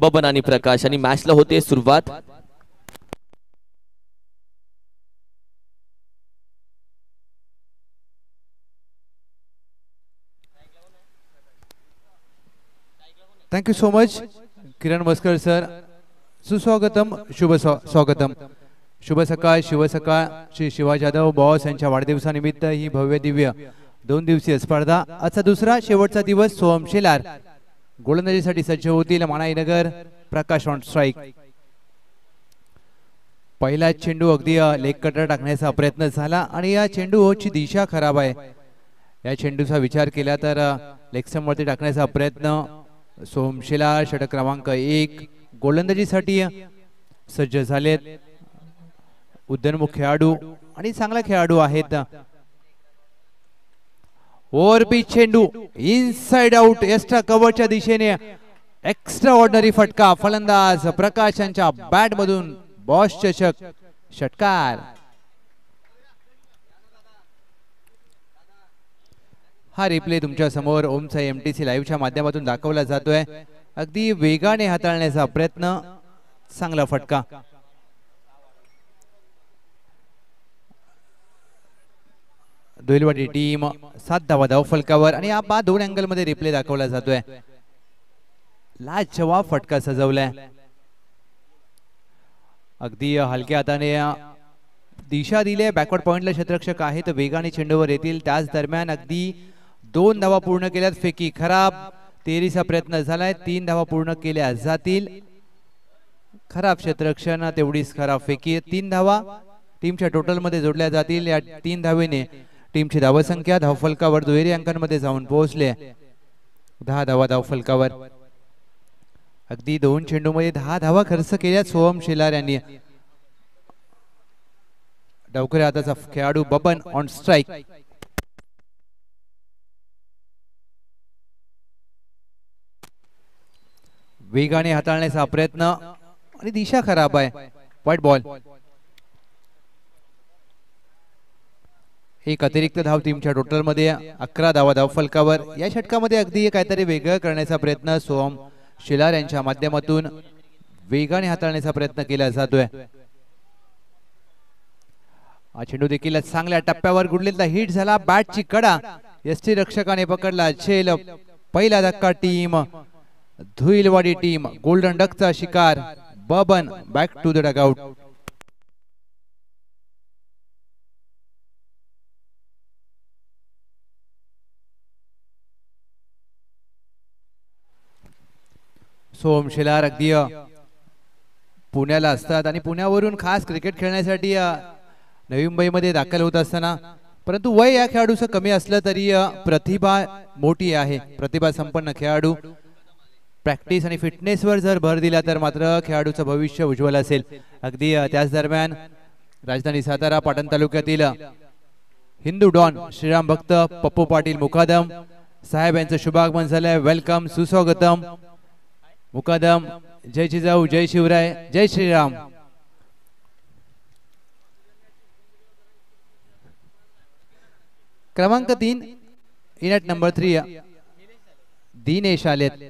बबन आणि प्रकाश आणि मॅचला होते सुरुवात। Thank you so much Kiran Maskar sir, सुस्वागतम, शुभ स्वागतम, शुभ सकाळ, शुभ सकाळ। श्री शिवाजी जाधव बॉस यांच्या वाढदिवसानिमित्त ही भव्य दिव्य 2 दिवसीय स्पर्धा, आजचा दुसरा शेवटचा दिवस। सोहम शेलार गोलंदाजीसाठी सज्ज होतील। मानाईनगर प्रकाश ऑन स्ट्राइक। पहिला चेंडू अगदी लेग कटर टाकण्याचा प्रयत्न झाला आणि या चेंडूची दिशा खराब आहे। या चेंडूचा विचार केला तर लेग स्टंप वरती टाकण्याचा प्रयत्न। सोहम शेलार षटक क्रमांक 1 गोलंदाजीसाठी सज्ज झालेत। उद्योन्मुख खेळाडू आणि चांगला खेळाडू आहेत। ओव्हर पिच चेंडू इनसाइड आउट, एक्स्ट्रा कव्हरच्या दिशेने एक्स्ट्रा ऑर्डिनरी फटका। फलंदाज प्रकाश यांच्या बॅट मधून बॉस चषक षटकार। हा रिप्ले तुमच्या समोर ओमचा एमटीसी लाईव्हच्या माध्यमातून दाखवला जातोय। अगदी वेगाने हाताळण्याचा प्रयत्न, चांगला फटका। दोयलवाडी टीम 7 धावा धावफलकावर आणि हा 2 अँगल मध्ये रिप्ले दाखवला जातोय। लाजवाब फटका सजवलाय। अगदी हलक्या हाताने दिशा दिली। बॅकवर्ड पॉइंटला क्षेत्ररक्षक आहेत, वेगाने चेंडूवर येतील। त्याच दरम्यान अगदी 2 धावा पूर्ण केल्यात। फेकी खराब, 13चा प्रयत्न झालाय, 3 धावा पूर्ण केल्या जातील। खराब क्षेत्ररक्षण, तेवढीच खराब फेकी। 3 धावा टीमच्या टोटल मध्ये जोडल्या जातील। या 3 धावेने टीमची धावसंख्या धावफलकावर दुहेरी अंकांमध्ये जाऊन पोहोचले। 10 धावा धावफलकावर। अगदी 2 चेंडूमध्ये 10 धावा खर्च केल्या सोहम शेलार यांनी। डावखऱ्या हाताचा खेळाडू बबन ऑन स्ट्राइक। वेगाने हाताळण्याचा प्रयत्न आणि दिशा खराब आहे। White ball. एक अतिरिक्त धाव टीमच्या टोटल मध्ये 11 धावा धावफलकावर। या षटकामध्ये अगदी काहीतरी वेगळं करण्याचा प्रयत्न सोहम शेलार यांच्या माध्यमातून वेगाने हाताळण्याचा प्रयत्न केला जातोय। हा चेंडू देखील चांगल्या टप्प्यावर गुडलेला हिट झाला। बॅटची कडा यष्टी रक्षकाने पकडला। झेल पहिला धक्का टीम धुईलवाडी टीम गोल्डन डकचा शिकार। Baban back to the dugout. Soham Shelar अगदी पुण्याला असतात आणि पुण्यावरून खास क्रिकेट खेळण्यासाठी नवी मुंबईमध्ये दाखल होत असताना, परंतु वय या खेळाडूचं कमी असलं तरी प्रतिभा मोठी आहे। प्रतिभा संपन्न खेळाडू। प्रॅक्टिस आणि फिटनेस वर जर भर दिला तर मात्र खेळाडूचं भविष्य उज्ज्वल असेल। अगदी त्याच दरम्यान राजधानी सातारा पाटण तालुक्यातील हिंदू डॉन श्रीराम भक्त पप्पू पाटील मुकादम साहेब यांचं शुभागमन झालंय। वेलकम, सुस्वागतम मुकादम। जय जिजाऊ, जय शिवराय, जय श्रीराम। क्रमांक 3 इन ॲट नंबर 3 दिनेश आलेत।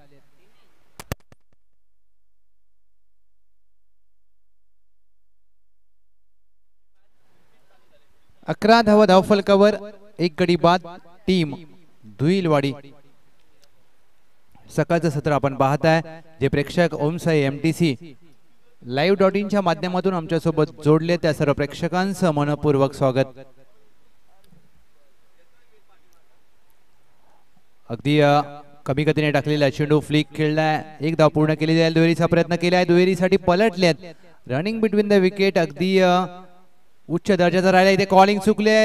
अकरा धावा धावफलकावर, 1 गडी बाद। टीम धुईलवाडी। सकाळचं सत्र आपण पाहताय जे प्रेक्षक ओमसाई एमटीसी live.in च्या माध्यमातून आमच्या सोबत जोडले त्या सर्व प्रेक्षकांचं मनपूर्वक स्वागत। अगदी कमी गतीने टाकलेला चेंडू फ्लिक खेळलाय। 1 धाव पूर्ण केली जाईल। दुहेरीचा प्रयत्न केलाय, दुहेरीसाठी पलटलेत। रनिंग बिटवीन द विकेट अगदी उच्च दर्जाचा राहिला। इथे कॉलिंग चुकले,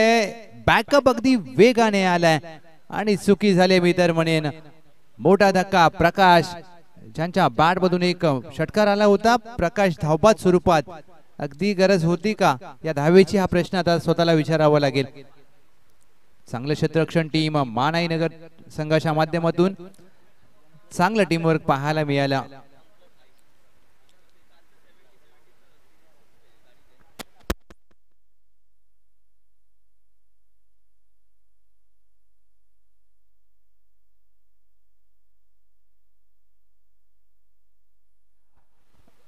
बॅकअप अगदी वेगाने आलाय आणि चुकी झाली मी तर म्हणेन। मोठा धक्का प्रकाश ज्यांच्या बॅट मधून एक षटकार आला होता। प्रकाश धावबाद स्वरूपात अगदी गरज होती का या धावेची, हा प्रश्न आता स्वतःला विचारावा लागेल। चांगलं क्षेत्ररक्षण टीम मानाईनगर संघाच्या माध्यमातून चांगलं टीमवर्क पाहायला मिळालं।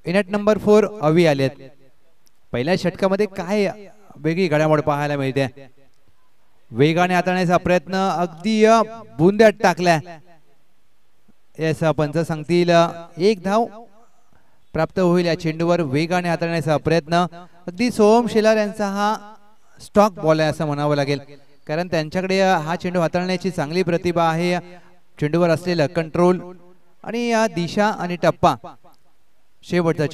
इन नंबर 4 अवी आलेत. पहिल्या षटकामध्ये काय वेगळी घडामोड पाहायला मिळते. वेगाने हाताळण्याचा प्रयत्न अगदी बुंद्यात टाकल्या. यस पंच सांगतील एक धाव प्राप्त होईल या चेंडूवर. वेगाने हाताळण्याचा प्रयत्न अगदी सोहम शेलार यांचा हा स्टॉक बॉल आहे असं म्हणावं लागेल, कारण त्यांच्याकडे हा चेंडू हाताळण्याची चांगली प्रतिभा आहे. चेंडूवर असलेलं कंट्रोल आणि या दिशा आणि टप्पा. शेवटचा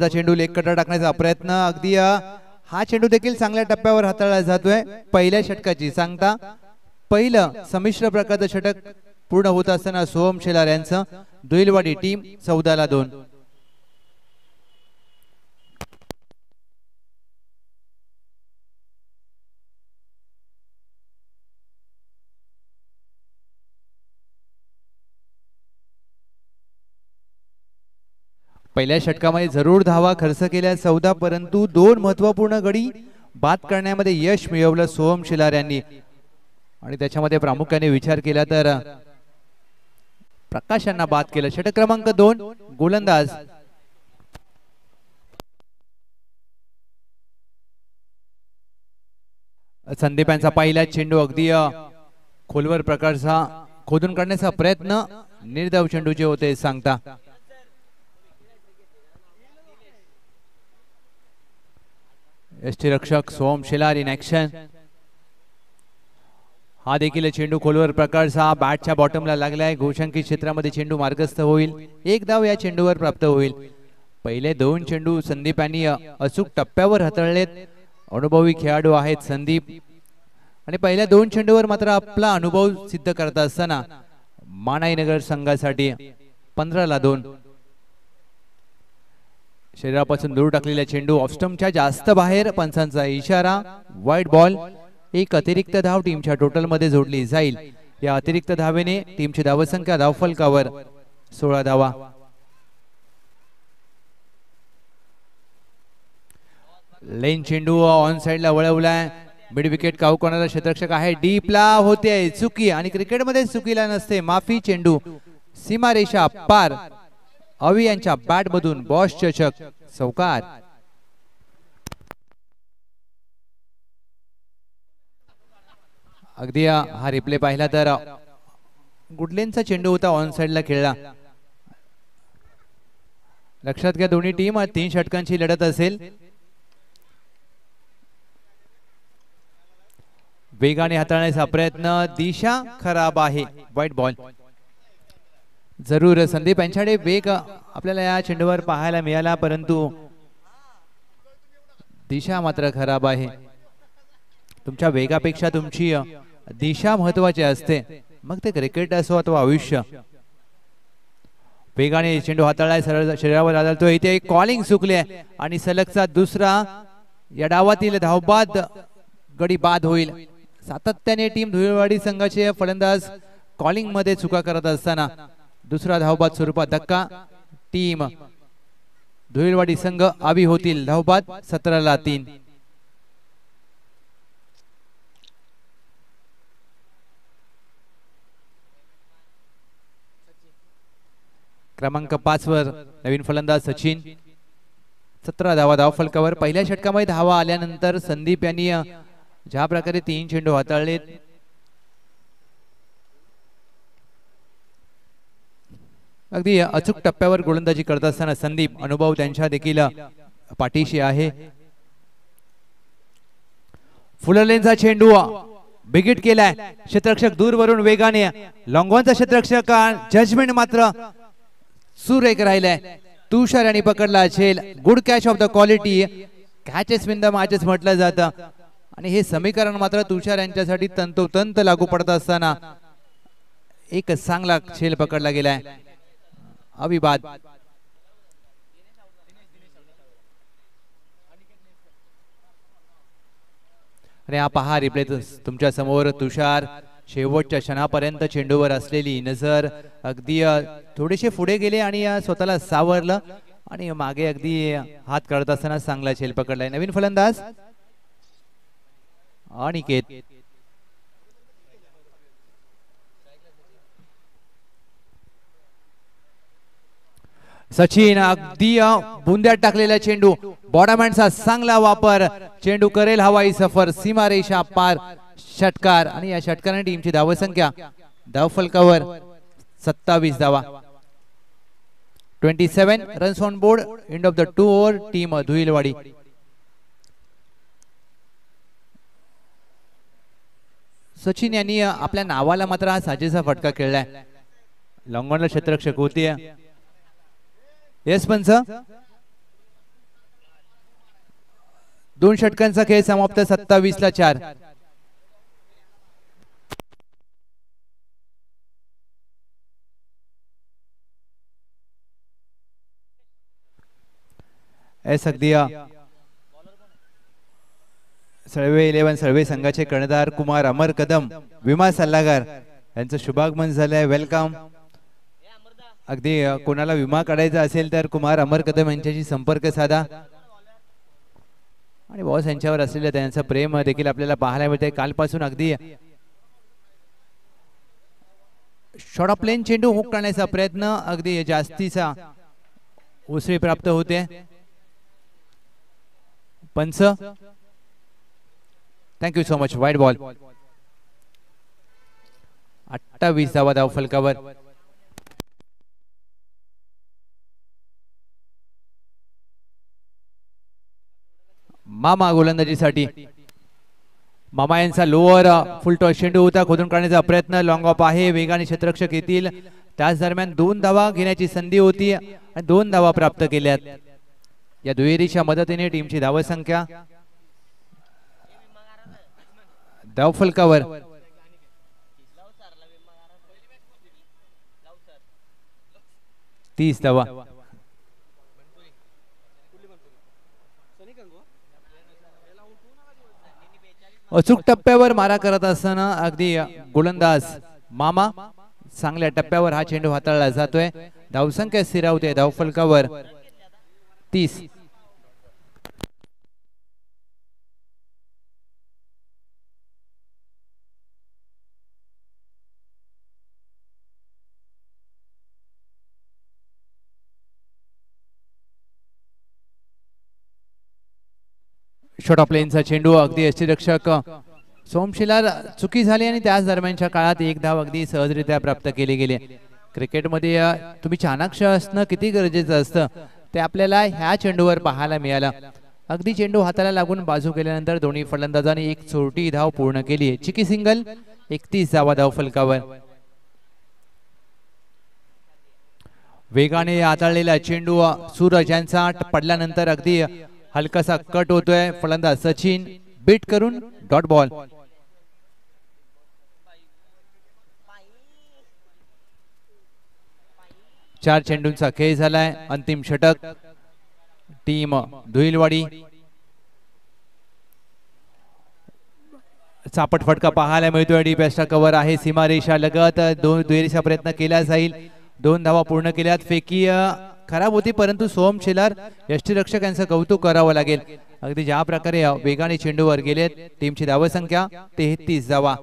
चेंडू लेग कटर टाकण्याचा प्रयत्न. अगदी हा चेंडू देखील चांगल्या टप्प्यावर हाताळला जातोय. पहिल्या षटकाची सांगता पहिलं संमिश्र प्रकारचं षटक पूर्ण होत असताना सोहम शेलार यांचं दुईलवाडी टीम 14-2. पहिल्या षटकामध्ये जरूर धावा खर्च केल्या 14, परंतु 2 महत्वपूर्ण गडी बाद करण्यामध्ये यश मिळवलं सोहम शेलार यांनी. आणि त्याच्यामध्ये प्रामुख्याने विचार केला तर प्रकाश यांना बाद केलं. षटक क्रमांक 2 गोलंदाज संदीप यांचा पहिला चेंडू अगदी खोलवर प्रकारचा खोदून काढण्याचा प्रयत्न. निर्धाव चेंडूचे होते सांगता. यष्टीरक्षक सोहम शेलार इन ऍक्शन. हा देखील चेंडू खोलवर प्रकारचा बॅटच्या बॉटमला लागलाय. घोषांकित क्षेत्रामध्ये चेंडू मार्गस्थ होईल. एक धाव या चेंडूवर प्राप्त होईल. पहिले 2 चेंडू संदीप यांनी अचूक टप्प्यावर हाताळलेत. अनुभवी खेळाडू आहेत संदीप आणि पहिल्या 2 चेंडूवर मात्र आपला अनुभव सिद्ध करत असताना मानाईनगर संघासाठी 15-2. शरीरापासून दूर टाकलेला चेंडू ऑफस्टंपच्या जास्त बाहेर. पंचांचा इशारा वाईड बॉल. एक अतिरिक्त धाव टीमच्या टोटल मध्ये जोडली जाईल. या अतिरिक्त धावेने टीमची धावसंख्या धावफलकावर 16 धावा. लेन चेंडू ऑन साइडला वळवलाय. मिड विकेट काऊ करणारा क्षेत्ररक्षक आहे. डीपला होते चुकी आणि क्रिकेटमध्ये चुकीला नसते माफी. चेंडू सीमारेषा पार. अवी यांच्या बॅट मधून बॉस चषक चौकार. अगदी हा रिप्ले पाहिला तर गुडलेनचा चेंडू होता ऑन साइडला खेळला. लक्षात घ्या दोन्ही टीम 3 षटकांची लढत असेल. वेगाने हाताळण्याचा प्रयत्न. दिशा खराब आहे. वाईट बॉल. जरूर संदीप यांच्याकडे वेग आपल्याला या चेंडूवर पाहायला मिळाला, परंतु दिशा मात्र खराब आहे. तुमच्या वेगापेक्षा तुमची दिशा महत्वाची असते, मग ते क्रिकेट असो अथवा आयुष्य. वेगाने चेंडू हाताळलाय. सरळ शरीरावर आदळतो. इथे एक कॉलिंग चुकले आणि सलगचा दुसरा या डावातील धावबाद गडी बाद होईल. सातत्याने टीम धुळेवाडी संघाचे फलंदाज कॉलिंग मध्ये चुका करत असताना दुसरा धावबाद स्वरूपात धक्का. टीम धुळेवाडी संघ आवी होतील धावबाद 17-3. क्रमांक 5 वर नवीन फलंदाज सचिन. 17 धावा धावफलकावर. पहिल्या षटकामध्ये धावा आल्यानंतर संदीप यांनी ज्या प्रकारे 3 चेंडू हाताळलेत, अगदी अचूक टप्प्यावर गोलंदाजी करत असताना संदीप अनुभव त्यांच्या देखील पाठीशी आहे. फुलरलेनचा चेंडू बिगिट केलाय. क्षेत्ररक्षक दूरवरून वेगाने. लॉंगॉनचा क्षेत्ररक्षक जजमेंट मात्र सुरेख राहिलाय. तुषार यांनी पकडला झेल. Good catch of the quality. Catches win the matches म्हटलं जातं आणि हे समीकरण मात्र तुषार यांच्यासाठी तंतोतंत लागू पडत असताना एक चांगला झेल पकडला गेलाय. अविवाद. आणि हा पहा रिप्ले तुमच्या समोर. तुषार शेवटच्या क्षणापर्यंत चेंडूवर असलेली नजर. अगदी थोडेसे पुढे गेले आणि स्वतःला सावरलं आणि मागे अगदी हात काढत असताना चांगला झेल पकडलाय. नवीन फलंदाज अनिकेत. सचिन अगदी बुंद्यात टाकलेला चेंडू, बॉडमॅनचा चांगला वापर, चेंडू करेल हवाई सफर, सीमारेषा पार, षटकार आणि या षटकाराने टीमची धावसंख्या धावफलकावर 27 धावा. 27 runs on board. End of the 2 over. Team Dhuilwadi. Sachin यांनी आपल्या नावाला मात्र हा साजेसा फटका खेळलाय. लॉंगॉनला क्षेत्ररक्षक होती. येस पंच. 2 षटकांचा खेळ समाप्त. 27-4. एस अगदी सळवे 11 सळवे संघाचे कर्णधार कुमार अमर कदम, विमा सल्लागार यांचं शुभागमन झालंय. वेलकम. अगदी कोणाला विमा काढायचा असेल तर कुमार अमर कदम यांच्याशी संपर्क साधा. आणि बॉस यांच्यावर असलेलं त्यांचं प्रेम देखील आपल्याला पाहायला मिळते. कालपासून अगदी शॉर्ट ऑफ प्लेन चेंडू हुक करण्याचा प्रयत्न, अगदी जास्तीचा उसळी प्राप्त होते. पंच. Thank you so much. Wide ball. 28 धावा धावफलकावर. मामा गोलंदाजीसाठी. मामा यांचा लोअर फुल टॉस चेंडू होता, खोदून काढण्याचा प्रयत्न. लॉंग ऑफ आहे, वेगाने क्षेत्ररक्षक येतील. त्याच दरम्यान 2 धावा घेण्याची संधी होती आणि 2 धावा प्राप्त केल्यात. या दुहेरीच्या मदतीने टीमची धावसंख्या धावफलकावर 30 धावा. अचूक टप्प्यावर मारा करत असताना अगदी गोलंदाज मामा चांगल्या टप्प्यावर हा चेंडू हाताळला जातोय. धावसंख्या स्थिरावते धावफलकावर 30. शॉर्ट ऑफ प्लेनचा चेंडू, अगदी यष्टीरक्षक सोमशिलार चुकी झाली आणि त्याच दरम्यानच्या काळात 1 धाव अगदी सहजरित्या प्राप्त केली गेली. क्रिकेटमध्ये तुम्ही चाणाक्ष असणं किती गरजेचं असतं ते आपल्याला ह्या चेंडूवर पाहायला मिळालं. अगदी चेंडू हाताला लागून बाजू केल्यानंतर दोन्ही फलंदाजांनी एक छोटी धाव पूर्ण केली. चिकी सिंगल. 31 धावा धावफलकावर. वेगाने हाताळलेला चेंडू सूरज यांचा पडल्यानंतर अगदी हलकासा कट होतोय. फलंदाज सचिन बीट करून डॉट बॉल. चार चेंडूंचा खेळ झालाय. अंतिम षटक. टीम धुईलवाडी. चापट फटका पाहायला मिळतोय. डीप एक्स्ट्रा कव्हर आहे सीमारेषा लगत. दुहेरीचा प्रयत्न केला जाईल. 2 धावा पूर्ण केल्यात. फेकी खराब होती परंतु सोम शेलार यष्टीरक्षक यांचं कौतुक करावं लागेल. अगदी ज्या प्रकारे वेगाने चेंडूवर गेलेत. टीमची धावसंख्या 33 धावा.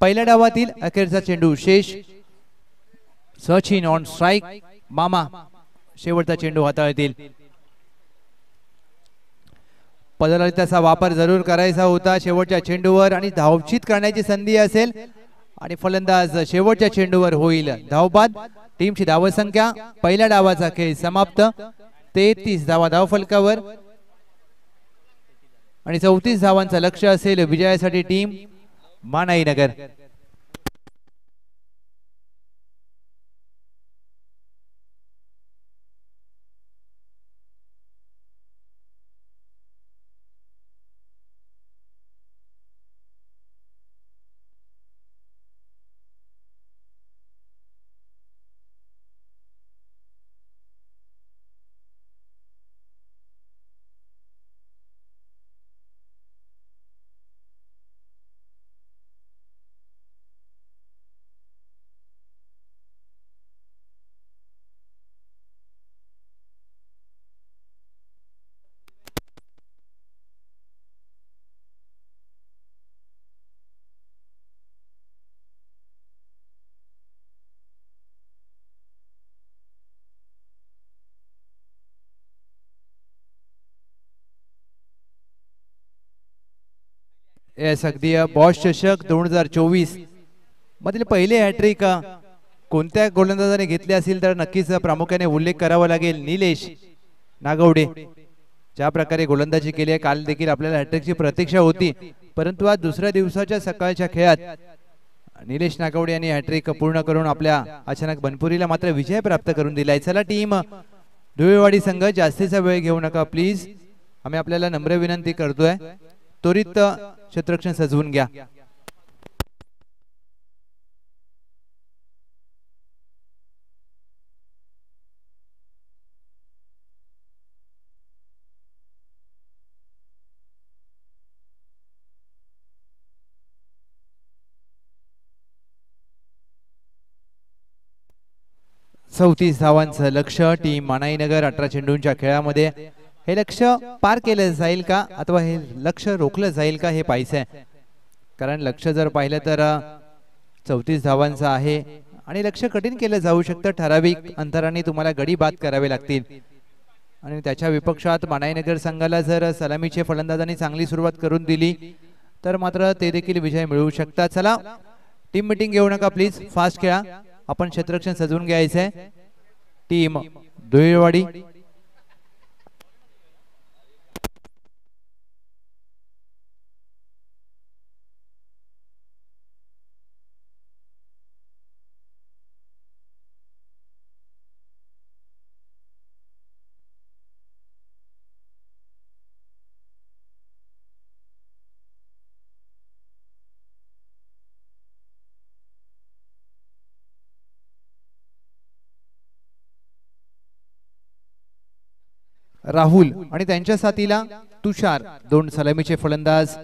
पहिल्या डावातील अखेरचा चेंडू शेष. Sachin on strike. मामा शेवटचा चेंडू हाताळतील. पदललिताचा वापर जरूर करायचा होता शेवटच्या चेंडूवर आणि धावचित करण्याची संधी असेल आणि फलंदाज शेवटच्या चेंडूवर होईल धावबाद. टीमची धावसंख्या पहिल्या डावाचा खेळ समाप्त. 33 धावा धावफलकावर आणि 34 धावांचं लक्ष्य असेल विजयासाठी टीम मानाई नगर. येस अगदी बॉस चषक 2024 मधील पहिले हॅट्रिक कोणत्या गोलंदाजाने घेतले असेल तर नक्कीच प्रामुख्याने उल्लेख करावा लागेल निलेश नागवडे. ज्या प्रकारे गोलंदाजी केली आहे काल देखील आपल्याला हॅट्रिकची प्रतीक्षा होती, परंतु आज दुसऱ्या दिवसाच्या सकाळच्या खेळात निलेश नागवडे यांनी हॅट्रिक पूर्ण करून आपल्या अचानक बनपुरीला मात्र विजय प्राप्त करून दिलाय. चला टीम धुळेवाडी संघ जास्तीचा वेळ घेऊ नका प्लीज, आम्ही आपल्याला नम्र विनंती करतोय, त्वरित क्षेत्ररक्षण सजवून घ्या. चौतीस धावांचं लक्ष्य टीम मानाईनगर 18 चेंडूंच्या खेळामध्ये. हे लक्ष्य पार केलं जाईल का अथवा हे लक्ष्य रोखलं जाईल का हे पाहायचंय, कारण लक्ष्य जर पाहिलं तर 34 धावांचं आहे आणि लक्ष्य कठीण केलं जाऊ शकतं. ठराविक अंतराने तुम्हाला गडी बाद करावे लागतील आणि त्याच्या विपक्षात मानाईनगर संघाला जर सलामीचे फलंदाजांनी चांगली सुरुवात करून दिली तर मात्र ते देखील विजय मिळवू शकतात. चला टीम मीटिंग घेऊ नका प्लीज, फास्ट खेळा, आपण क्षेत्ररक्षण सजवून घ्यायचंय. टीम धुळेवाडी राहुल आणि त्यांच्या साथीला तुषार, दोन सलामीचे फलंदाज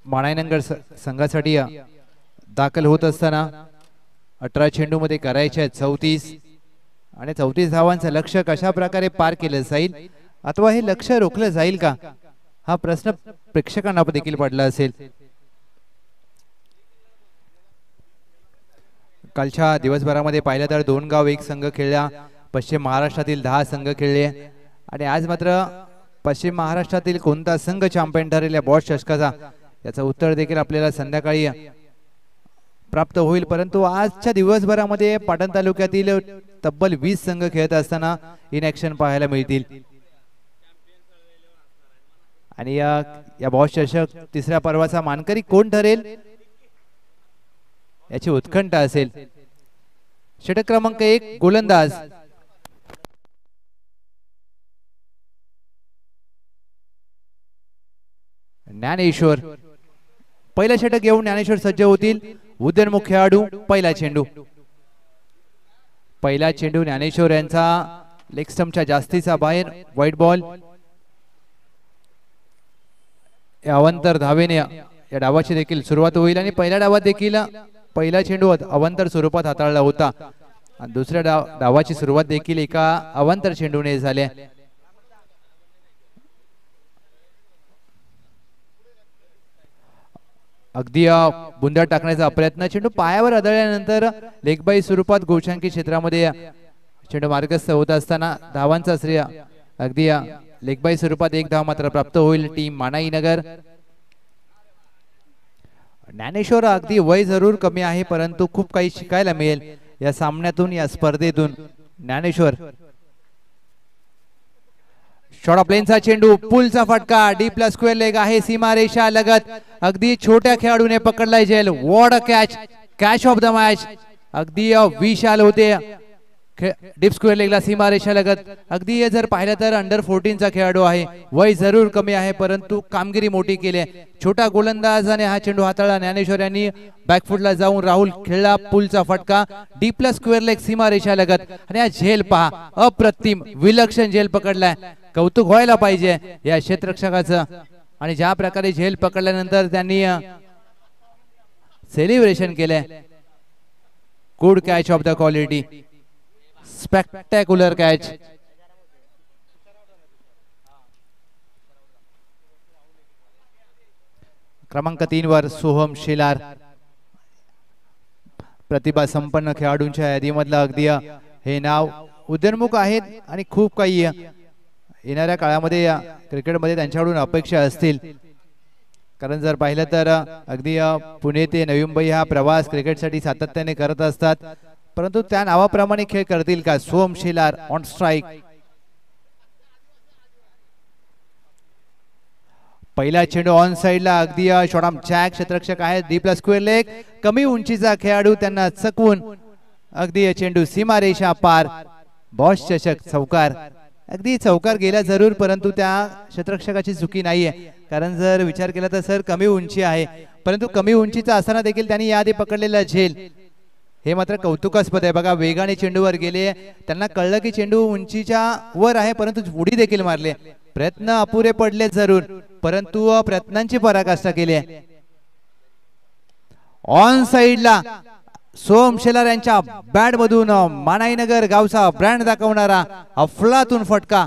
मानाईनगर संघासाठी दाखल होत असताना 18 चेंडू मध्ये करायचे 34 आणि 34 धावांचं लक्ष्य कशा प्रकारे पार केलं जाईल अथवा हे लक्ष्य रोखलं जाईल का हा प्रश्न प्रेक्षकांना देखील पडला असेल. कालच्या दिवसभरामध्ये पाहिलं तर 2 गाव 1 संघ खेळला, पश्चिम महाराष्ट्रातील 10 संघ खेळले आणि आज मात्र पश्चिम महाराष्ट्रातील कोणता संघ चॅम्पियन ठरेल या बॉस चषकाचा याचं उत्तर देखील आपल्याला संध्याकाळी प्राप्त होईल. परंतु आजच्या दिवसभरामध्ये पाटण तालुक्यातील तब्बल 20 संघ खेळत असताना इन ऍक्शन पाहायला मिळतील आणि या बॉस चषक तिसऱ्या पर्वाचा मानकरी कोण ठरेल याची उत्कंठा असेल. षटक क्रमांक 1 गोलंदाज ज्ञानेश्वर. पहिला षटक घेऊन ज्ञानेश्वर सज्ज होतील. उद्योन्मुख खेळाडू पहिला चेंडू ज्ञानेश्वर यांचा लेग स्टंपच्या जास्तीचा बाहेर व्हाईट बॉल. अवंतर धावेने या डावाची देखील सुरुवात होईल आणि पहिल्या डावात देखील पहिला चेंडू अवंतर स्वरूपात हाताळला होता आणि दुसऱ्या डावाची सुरुवात देखील एका अवंतर चेंडूने झाली. अगदी बुंदा टाकण्याचा प्रयत्न, चेंडू पायावर आदळल्यानंतर लेगबाई स्वरूपात गोशांकी क्षेत्रामध्ये चेंडू मार्गस्थ होत असताना धावांचा श्रेय अगदी लेगबाई स्वरूपात 1 धाव मात्र प्राप्त होईल टीम मानाईनगर. ज्ञानेश्वर अगदी वय जरूर कमी आहे परंतु खूप काही शिकायला मिळेल या सामन्यातून, या स्पर्धेतून. ज्ञानेश्वर शॉर्ट ऑफ लेनचा चेंडू, पुलचा फटका, डीपला स्क्वेअर लेग आहे, सीमारेषा लगत अगदी छोट्या खेळाडूने पकडलाय झेल. What a catch of the match. अगदी विशाल होते डीप स्क्वेअर लेगला सीमारेषा लगत. अगदी जर पाहिलं तर अंडर 14 चा खेळाडू आहे, वय जरूर कमी आहे परंतु कामगिरी मोठी केली. छोटा गोलंदाजाने हा चेंडू हाताळला. ज्ञानेश्वर यांनी बॅकफुटला जाऊन राहुल खेळला, पुलचा फटका, डीपला स्क्वेअर लेग सीमारेषा लगत आणि हा झेल पहा, अप्रतिम विलक्षण झेल पकडलाय. कौतुक व्हायला पाहिजे या क्षेत्ररक्षकाचं आणि ज्या प्रकारे झेल पकडल्यानंतर त्यांनी सेलिब्रेशन केले. Good catch of the quality, spectacular catch. क्रमांक 3 वर सोहम शेलार, प्रतिभा संपन्न खेळाडूंच्या यादीमधलं अगदी हे नाव. उदयोन्मुख आहेत आणि खूप काही येणाऱ्या काळामध्ये क्रिकेटमध्ये त्यांच्याकडून अपेक्षा असतील, कारण जर पाहिलं तर अगदी पुणे ते नवी मुंबई हा प्रवास क्रिकेटसाठी सातत्याने करत असतात, परंतु त्या नावाप्रमाणे खेळ करतील का? सोम शेलार ऑन स्ट्राइक. पहिला चेंडू ऑन साइडला, अगदी शॉर्टआर्म जॅक क्षेत्ररक्षक आहे, डीपला स्क्वेअर लेग, कमी उंचीचा खेळाडू त्यांना चकवून अगदी चेंडू सीमारेषा पार. बॉस चषक चौकार, अगदी चौकार गेला जरूर, परंतु त्या क्षेत्ररक्षकाची चुकी नाहीये, कारण जर विचार केला तर सर कमी उंची आहे, परंतु कमी उंचीचा असताना देखील त्यांनी याआधी पकडलेला झेल हे मात्र कौतुकास्पद आहे. बघा वेगाने चेंडूवर गेले, त्यांना कळलं की चेंडू उंचीच्या वर आहे, परंतु उडी देखील मारले. प्रयत्न अपुरे पडले जरूर, परंतु प्रयत्नांची पराकाष्ठा केली आहे. ऑन साइडला सोम शेलार यांच्या बॅट मधून मानाईनगर गावचा ब्रँड दाखवणारा अफलातून फटका.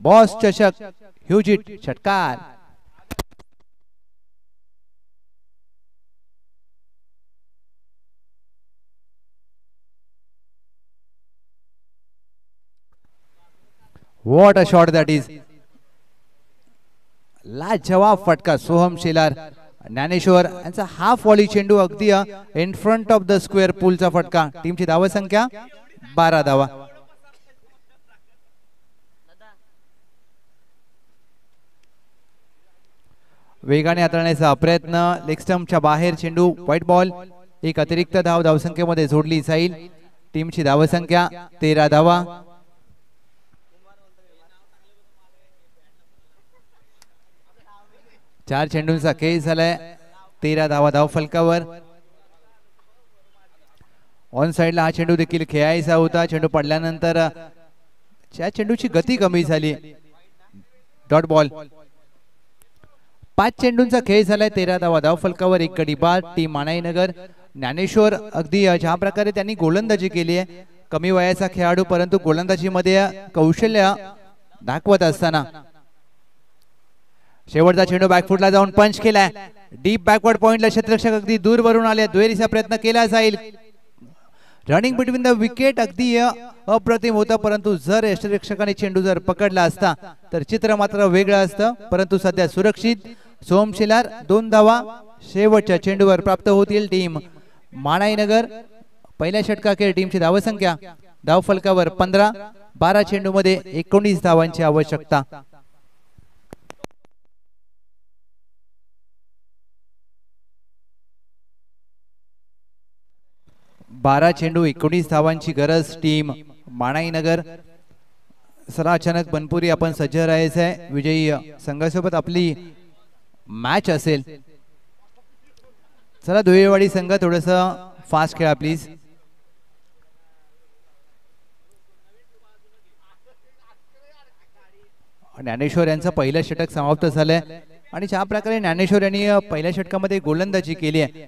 बॉस चषक ह्यूजिट षटकार. What a shot that is. लाजवाब फटका. सोहम शेलार, ज्ञानेश्वर यांचा हाफ वॉली चेंडू अगदी in front of the square पूलचा फटका. टीमची धावा संख्या 12 धावा. वेगाने हाताळण्याचा प्रयत्न, लेग स्टंपच्या बाहेर चेंडू, व्हाईट बॉल. एक अतिरिक्त धाव धावसंख्येमध्ये जोडली जाईल. टीमची धावा संख्या 13 धावा. चार चेंडूंचा खेळ झालाय, 13 धावा धाव फलकावर. ऑन साइडला हा चेंडू देखील खेळायचा होता, चेंडू पडल्यानंतर त्या चेंडूची गती कमी झाली. Dot ball. 5 चेंडूंचा खेळ झालाय, 13 धावा धाव फलकावर. एक गडी बाद. टीम मानाईनगर. ज्ञानेश्वर अगदी ज्या प्रकारे त्यांनी गोलंदाजी केली आहे, कमी वयाचा खेळाडू परंतु गोलंदाजी मध्ये कौशल्य दाखवत असताना शेवटचा चेंडू बॅकफुटला जाऊन पंच केलाय. डीप बॅकवर्ड पॉइंटला क्षेत्ररक्षक अगदी दूर वरून आले. दुहेरीचा प्रयत्न केला जाईल. रनिंग बिटवीन द विकेट अगदी अप्रतिम होता, परंतु जर क्षेत्ररक्षकाने चेंडू जर पकडला असता तर चित्र मात्र वेगळं असतं. परंतु सध्या सुरक्षित. सोम शेलार 2 धावा शेवटच्या चेंडूवर प्राप्त होतील. टीम मानाईनगर पहिल्या षटकाखेर टीमची धाव संख्या धाव फलकावर 15. 12 चेंडू मध्ये 19 धावांची आवश्यकता. 12 चेंडू 19 धावांची गरज. टीम मानाईनगर. सर अचानक बनपुरी आपण सज्ज राहायचं आहे. विजयी संघासोबत आपली मॅच असेल. चला धुळेवाडी संघ थोडस फास्ट खेळा प्लीज. ज्ञानेश्वर यांचं पहिलं षटक समाप्त झालंय आणि ज्या प्रकारे ज्ञानेश्वर यांनी पहिल्या षटकामध्ये गोलंदाजी केली आहे,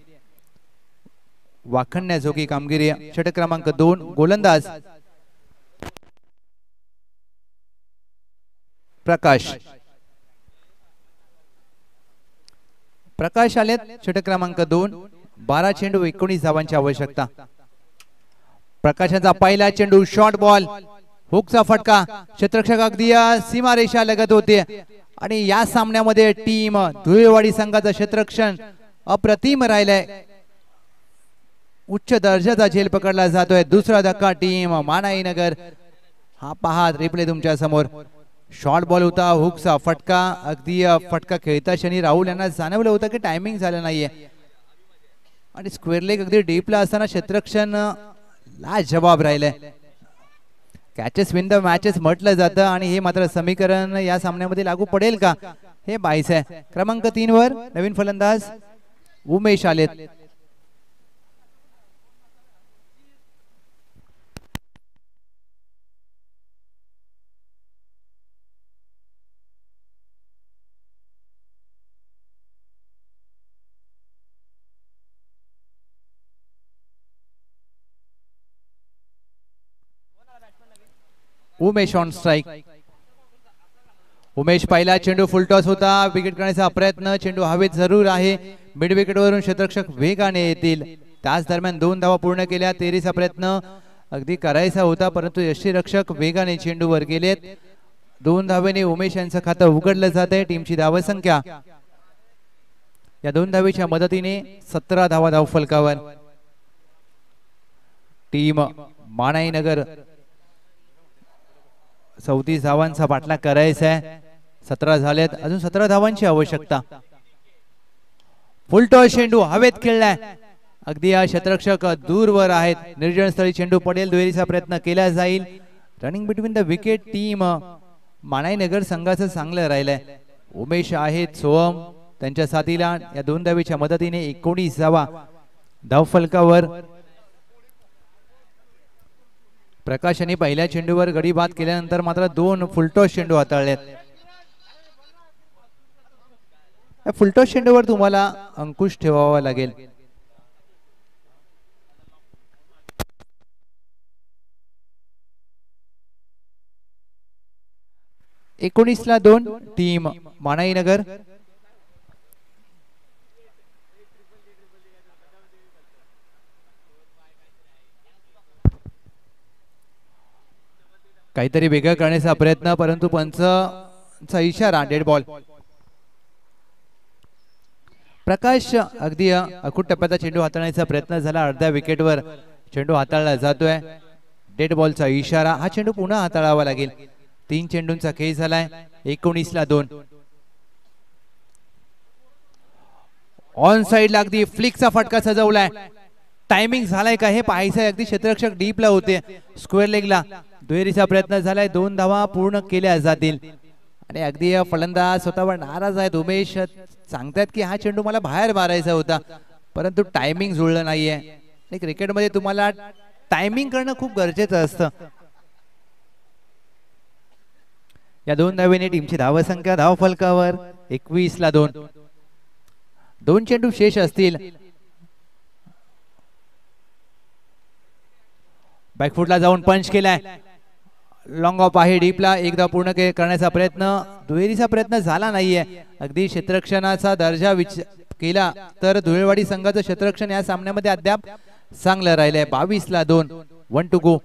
वाखण्याजोगी कामगिरी. षटक क्रमांक 2. गोलंदाज प्रकाश. प्रकाश आलेत. षटक क्रमांक 2. 12 चेंडू 19 धावांची आवश्यकता. प्रकाशाचा पहिला चेंडू शॉर्ट बॉल, हुकचा फटका. क्षेत्ररक्षक अगदी सीमारेषा लगत होते आणि या सामन्यामध्ये टीम धुळेवाडी संघाचं क्षेत्ररक्षण अप्रतिम राहिलंय. उच्च दर्जाचा झेल पकडला जातोय. दुसरा धक्का टीम मानाईनगर. हा पहा रिप्ले तुमच्या समोर. शॉर्ट बॉल होता, हुकचा फटका. अगदी फटका खेळता क्षणी राहुल यांना जाणवलं होतं की टायमिंग झालं नाहीये आणि स्क्वेअर लेग अगदी डीपला असताना क्षेत्ररक्षण लाजवाब राहिलंय. कॅचेस विन द मॅचेस म्हटलं जातं आणि हे मात्र समीकरण या सामन्यामध्ये लागू पडेल का हे बाईस आहे. क्रमांक 3 वर नवीन फलंदाज उमेश आलेत. Umesh on strike. उमेश पहिला चेंडू फुलटॉस होता. विकेट करण्याचा प्रयत्न. चेंडू हवेत जरूर आहे. मिड विकेट वरून क्षेत्ररक्षक वेगाने येतील. त्याच दरम्यान 2 धावा पूर्ण केल्या. 13चा प्रयत्न अगदी करायचा होता, परंतु यष्टीरक्षक वेगाने चेंडूवर गेलेत. 2 धावेने उमेश यांचं खातं उघडलं जात आहे. टीमची धाव संख्या या 2 धावेच्या मदतीने 17 धावा धावफलकावर. टीम मानाईनगर 34 धावांचा पाठलाग करायचा आहे. 17 झालेत, अजून 17 धावांची आवश्यकता. फुलटॉस चेंडू हवेत खेळलाय, अगदी या क्षेत्ररक्षक दूरवर आहेत. निर्जन स्थळी चेंडू पडेल, दुहेरीचा प्रयत्न केला जाईल. Running between the wicket. Team Manainagar संघाचं चांगलं राहिलंय. उमेश आहेत, सोहम त्यांच्या साथीला या 2 धावेच्या मदतीने 19 धावा धावफलकावर. प्रकाशाने पहिल्या चेंडूवर गडी बाद केल्यानंतर मात्र 2 फुलटॉस चेंडू हाताळलेत. या फुलटॉस चेंडूवर तुम्हाला अंकुश ठेवावा लागेल. एकोणीसला 2 टीम मानाईनगर. काहीतरी वेगळं करण्याचा प्रयत्न, परंतु पंचचा इशारा डेड बॉल. प्रकाश अगदी अखूट टप्प्याचा चेंडू हाताळण्याचा प्रयत्न झाला, अर्ध्या विकेटवर चेंडू हाताळला जातोय. डेड बॉलचा इशारा. हा चेंडू पुन्हा हाताळावा लागेल. 3 चेंडूंचा खेळ झालाय. 19ला 2. ऑन साइडला अगदी फ्लिकचा फटका सजवलाय. टायमिंग झालाय का हे पाहायचंय. अगदी क्षेत्ररक्षक डीपला होते, स्क्वेअर लेगला. दुहेरीचा प्रयत्न झालाय, 2 धावा पूर्ण केल्या जातील. आणि अगदी फलंदाज स्वतःवर नाराज आहेत. उमेश सांगतात की हा चेंडू मला बाहेर मारायचा होता, परंतु टायमिंग जुळलं नाहीये. आणि क्रिकेटमध्ये तुम्हाला टायमिंग करणं खूप गरजेचं असतं. या 2 धावेने टीमची धावसंख्या धावफलकावर 21ला 2. 2 चेंडू शेष असतील. बॅकफुटला जाऊन पंच केलाय. लॉंग ऑफ आहे डीपला. एकदा पूर्ण करण्याचा प्रयत्न, दुहेरीचा प्रयत्न झाला नाहीये. अगदी क्षेत्ररक्षणाचा दर्जा केला तर धुळेवाडी संघाचं क्षेत्ररक्षण या सामन्यामध्ये अद्याप चांगलं राहिलंय. 22ला 2. 1 टू गो.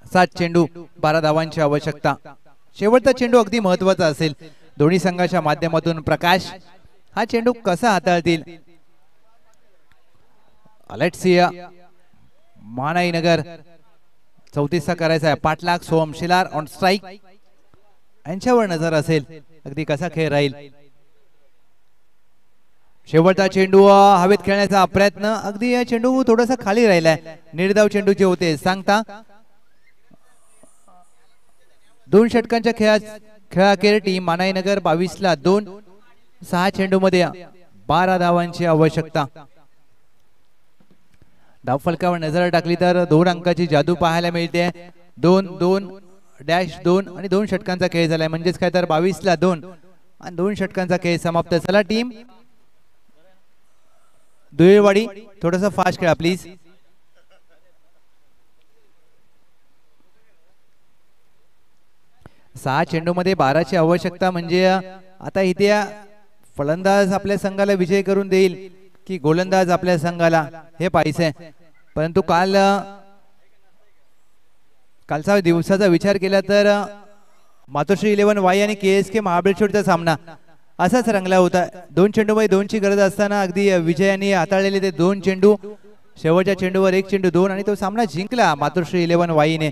सात चेंडू 12 धावांची आवश्यकता. शेवटचा चेंडू अगदी महत्वाचा असेल दोन्ही संघाच्या माध्यमातून. प्रकाश हा चेंडू कसा हाताळतील. अलेक्सिया मानाईनगर 34चा करायचा आहे. पाठलाग. Soham Shilar on strike. यांच्यावर नजर असेल अगदी कसा खेळ राहील. शेवटचा चेंडू हवेत खेळण्याचा प्रयत्न. अगदी या चेंडू थोडासा खाली राहिलाय. निर्धाव चेंडू जे होते सांगता. 2 षटकांच्या खेळाखेर टीम मानाईनगर 22ला 2. 6 चेंडू मध्ये 12 धावांची आवश्यकता. धावफलकावर नजर टाकली तर 2 अंकाची जादू पाहायला मिळते. 2-2-2 आणि 2 षटकांचा खेळ झालाय. म्हणजेच काय तर 22ला 2 आणि 2 षटकांचा खेळ समाप्त झाला. टीम धुळेवाडी थोडंसं फास्ट खेळा प्लीज. सहा चेंडू मध्ये 12ची आवश्यकता. म्हणजे आता इथे फलंदाज आपल्या संघाला विजय करून देईल की गोलंदाज आपल्या संघाला हे पाहिजे. परंतु कालचा दिवसाचा विचार केला तर मातोश्री 11 वाई आणि KSK महाबळेश्वरचा सामना असाच रंगला होता. 2 चेंडू मध्ये 2ची गरज असताना अगदी विजयाने हाताळलेले ते 2 चेंडू. शेवटच्या चेंडूवर 1 चेंडू 2 आणि तो सामना जिंकला मातोश्री 11 वाईने.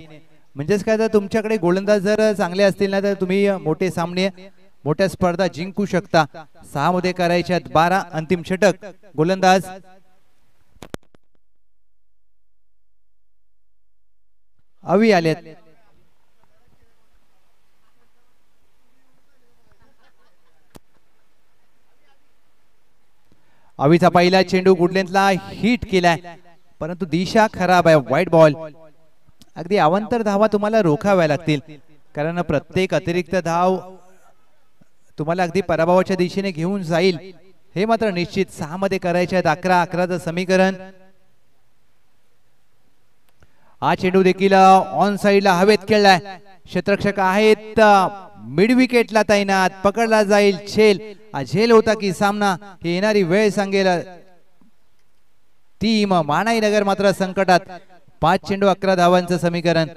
म्हणजेच काय तर तुमच्याकडे गोलंदाज जर चांगले असतील ना तर तुम्ही मोठे सामने मोठ्या स्पर्धा जिंकू शकता. 6 मध्ये करायच्या 12. अंतिम षटक. गोलंदाज अवी आलेत. अवीचा पहिला चेंडू गुडलेंथला हिट केलाय, परंतु दिशा खराब आहे. White ball. अगदी अवांतर धावा तुम्हाला रोखाव्या लागतील, कारण प्रत्येक अतिरिक्त धाव तुम्हाला अगदी पराभवाच्या दिशेने घेऊन जाईल हे मात्र निश्चित. 6 मध्ये करायचे आहेत 11-11चं समीकरण. हा चेंडू देखील ऑन साइडला हवेत खेळलाय. क्षेत्ररक्षक आहेत मिड विकेटला तैनात, पकडला जाईल झेल. हा झेल होता की सामना ही येणारी वेळ सांगेल. टीम मानाईनगर मात्र संकटात. 5 चेंडू 11 धावांचं समीकरण.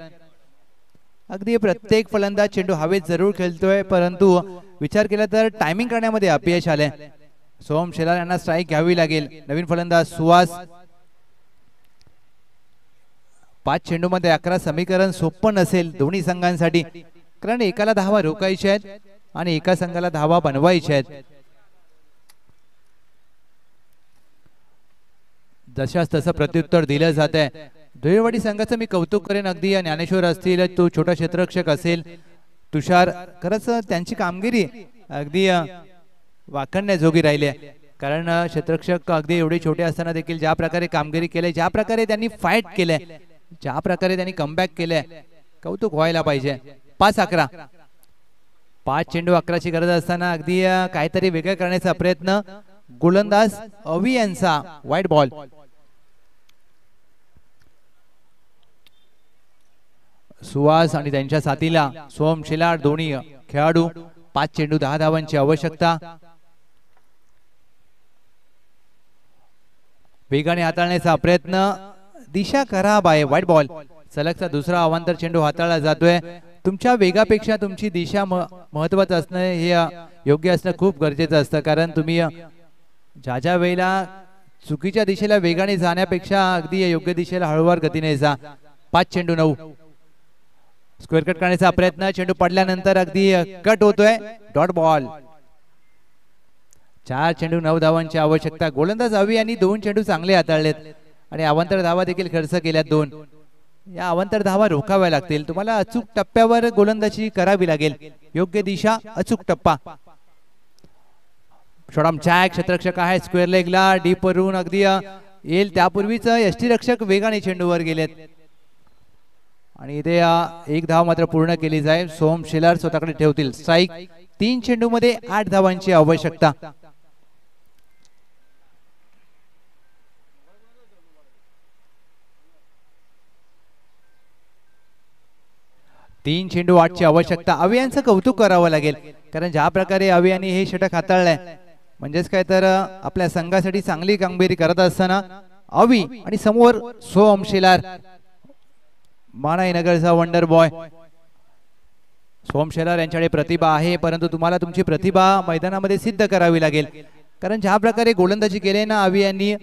अगदी प्रत्येक फलंदाज चेंडू हवेत जरूर खेळतोय, परंतु विचार केला तर टायमिंग करण्यामध्ये अपयश आले. सोहम शेलार यांना स्ट्राईक घ्यावी लागेल. नवीन फलंदाज सुहास. 5 चेंडू मध्ये 11 समीकरण सोपं नसेल दोन्ही संघांसाठी, कारण एकाला धावा रोखायच्या आहेत आणि एका संघाला धावा बनवायच्या आहेत. जशास तसं प्रत्युत्तर दिलं जात आहे. धुळेवाडी संघाचं मी कौतुक करेन. अगदी ज्ञानेश्वर असतील, तो छोटा क्षेत्ररक्षक असेल, तुषार, खरंच त्यांची कामगिरी अगदी वाखण्याजोगी राहिली आहे. कारण क्षेत्ररक्षक अगदी एवढे छोटे असताना देखील ज्या प्रकारे कामगिरी केली, ज्या प्रकारे त्यांनी फाईट केले, ज्या प्रकारे त्यांनी कमबॅक केले, कौतुक व्हायला पाहिजे. 5-11, 5 चेंडू 11ची गरज असताना अगदी काहीतरी वेगळं करण्याचा प्रयत्न. गोलंदाज अवी यांचा वाईट बॉल. सुहास आणि त्यांच्या साथीला सोहम शेलार दोन्ही खेळाडू. 5 चेंडू 10 धावांची आवश्यकता. वेगाने हाताळण्याचा प्रयत्न. दिशा खराब आहे, वाईट बॉल. सलगचा दुसरा अवांतर चेंडू हाताळला जातोय. तुमच्या वेगापेक्षा तुमची दिशा महत्वाचं असणं, हे योग्य असणं खूप गरजेचं असतं. कारण तुम्ही ज्या वेळेला चुकीच्या दिशेला वेगाने जाण्यापेक्षा अगदी योग्य दिशेला हळूवार गतीने जा. 5 चेंडू 9. स्क्वेअर कट करण्याचा प्रयत्न. चेंडू पडल्यानंतर अगदी कट होतोय, डॉट बॉल. 4 चेंडू 9 धावांची आवश्यकता. गोलंदाज अवी यांनी 2 चेंडू चांगले हाताळलेत आणि अवांतर धावा देखील खर्च केल्यात 2. या अवांतर धावा रोखाव्या लागतील. तुम्हाला अचूक टप्प्यावर गोलंदाजी करावी लागेल. योग्य दिशा, अचूक टप्पा. शॉटम जॅक क्षेत्ररक्षक आहे स्क्वेअर लेगला. डीप वरून अगदी येईल त्यापूर्वीच यष्टीरक्षक वेगाने चेंडूवर गेलेत आणि इथे 1 धाव मात्र पूर्ण केली जाईल. सोहम शेलार स्वतःकडे ठेवतील स्ट्राईक. 3 चेंडू मध्ये 8 धावांची आवश्यकता. 3 चेंडू 8ची आवश्यकता. अवी यांचं कौतुक करावं लागेल, कारण ज्या प्रकारे अवी यांनी हे षटक हाताळलंय, म्हणजेच काय तर आपल्या संघासाठी चांगली कामगिरी करत असताना अवी आणि समोर सोहम शेलार, मानाईनगरचा वंडर बॉय. सोहम शेलार यांच्याकडे प्रतिभा आहे, परंतु तुम्हाला तुमची प्रतिभा मैदानामध्ये सिद्ध करावी लागेल. कारण ज्या प्रकारे गोलंदाजी केली ना अवी यांनी,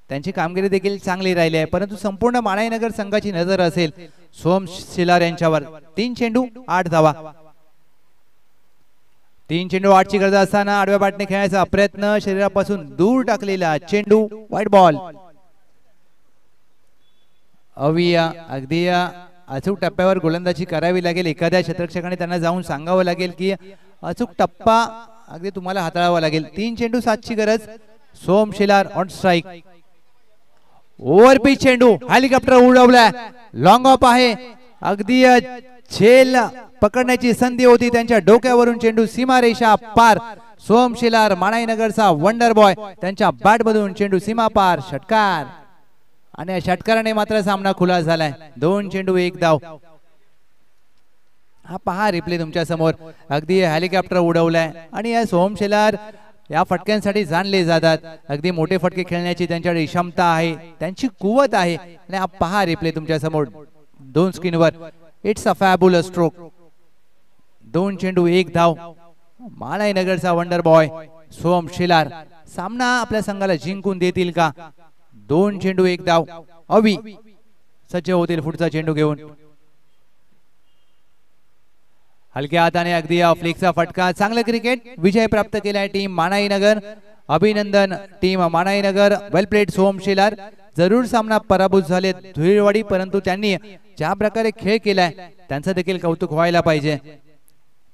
त्यांची कामगिरी देखील चांगली राहिली आहे. परंतु संपूर्ण मानाईनगर संघाची नजर असेल सोहम शेलार यांच्यावर. 3 चेंडू 8 धावा. 3 चेंडू 8ची गरज असताना आडव्या बॅटने खेळायचा प्रयत्न. शरीरापासून दूर टाकलेला चेंडू, वाईट बॉल. अवी अगदी अचूक टप्प्यावर गोलंदाजी करावी लागेल. एखाद्या क्षेत्ररक्षकाने त्यांना जाऊन सांगावं लागेल की अचूक टप्पा अगदी तुम्हाला हाताळावा लागेल. 3 चेंडू 7ची गरज. Soham Shelar on strike. Over pitch चेंडू, हेलिकॉप्टर उडवलाय, लॉंग ऑफ आहे. अगदी झेल पकडण्याची संधी होती, त्यांच्या डोक्यावरून चेंडू सीमारेषा पार. सोहम शेलार मानाईनगरचा वंडर बॉय, त्यांच्या बॅट मधून चेंडू सीमा पार. षटकार आणि या षटकाराने मात्र सामना खुला झालाय. 2 चेंडू 1 धाव. हा पहा रिप्ले तुमच्या समोर. अगदी हेलिकॉप्टर उडवलाय आणि या सोहम शेलार या फटक्यांसाठी जाणले जातात. अगदी मोठे फटके खेळण्याची त्यांच्याकडे क्षमता आहे, त्यांची कुवत आहे. आणि हा पहा रिप्ले तुमच्या समोर 2 स्क्रीनवर. It's a fabulous stroke. 2 चेंडू 1 धाव. मानाईनगरचा वंडर बॉय सोहम शेलार सामना आपल्या संघाला जिंकून देतील का? 2 चेंडू 1 धाव. अवी सज्ज होतील पुढचा चेंडू घेऊन. हलक्या हाताने अगदी फ्लिकचा फटका. चांगलं क्रिकेट, विजय प्राप्त केलाय टीम मानाईनगर. अभिनंदन टीम मानाईनगर. वेल प्लेड सोहम शेलार. जरूर सामना पराभूत झाले धुळेवाडी, परंतु त्यांनी ज्या प्रकारे खेळ केलाय त्यांचं देखील कौतुक व्हायला पाहिजे.